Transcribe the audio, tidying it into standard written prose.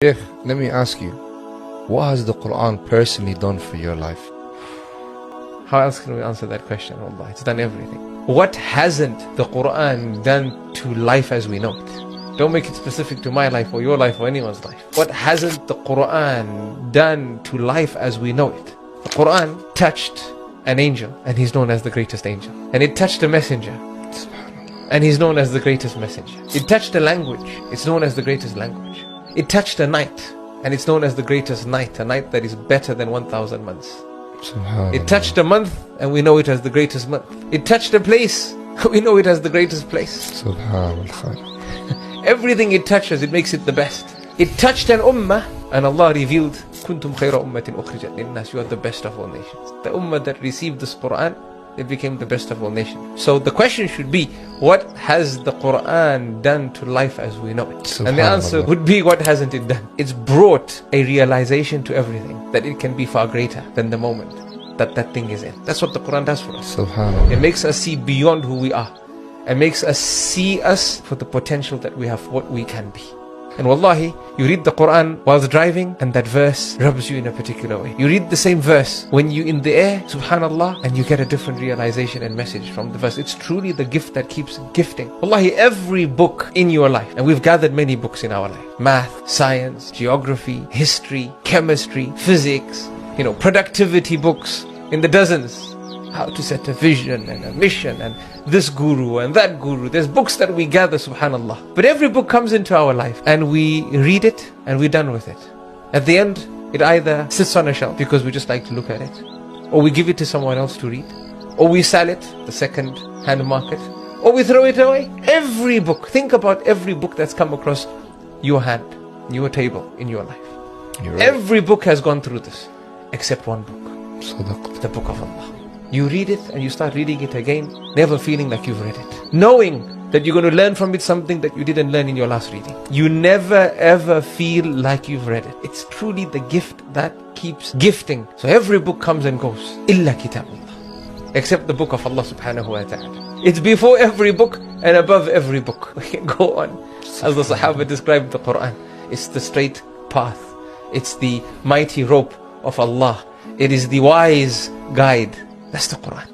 Sheikh, let me ask you, what has the Qur'an personally done for your life? How else can we answer that question? Allah, it's done everything. What hasn't the Qur'an done to life as we know it? Don't make it specific to my life or your life or anyone's life. What hasn't the Qur'an done to life as we know it? The Qur'an touched an angel, and he's known as the greatest angel. And it touched a messenger, and he's known as the greatest messenger. It touched a language, it's known as the greatest language. It touched a night, and it's known as the greatest night, a night that is better than 1,000 months. It touched a month, and we know it as the greatest month. It touched a place, we know it as the greatest place. Everything it touches, it makes it the best. It touched an ummah, and Allah revealed, Kuntum khayra ummatin ukhrijat linnas, you are the best of all nations. The ummah that received this Qur'an, it became the best of all nations. So the question should be, what has the Qur'an done to life as we know it? And the answer would be, what hasn't it done? It's brought a realization to everything, that it can be far greater than the moment that that thing is in. That's what the Qur'an does for us. It makes us see beyond who we are, and makes us see us for the potential that we have, what we can be. And wallahi, you read the Qur'an whilst driving, and that verse rubs you in a particular way. You read the same verse when you're in the air, subhanallah, and you get a different realization and message from the verse. It's truly the gift that keeps gifting. Wallahi, every book in your life, and we've gathered many books in our life: math, science, geography, history, chemistry, physics, productivity books in the dozens. How to set a vision and a mission, and this guru and that guru. There's books that we gather, subhanallah. But every book comes into our life, and we read it, and we're done with it. At the end, it either sits on a shelf because we just like to look at it, or we give it to someone else to read, or we sell it, the second-hand market, or we throw it away. Every book, think about every book that's come across your hand, your table, in your life. Right. Every book has gone through this, except one book, the book of Allah. You read it, and you start reading it again, never feeling like you've read it, knowing that you're going to learn from it something that you didn't learn in your last reading. You never ever feel like you've read it. It's truly the gift that keeps gifting. So every book comes and goes, illa kitabullah, except the book of Allah subhanahu wa ta'ala. It's before every book and above every book. We can go on. As the Sahaba described the Qur'an, it's the straight path, it's the mighty rope of Allah, it is the wise guide. That's the Qur'an.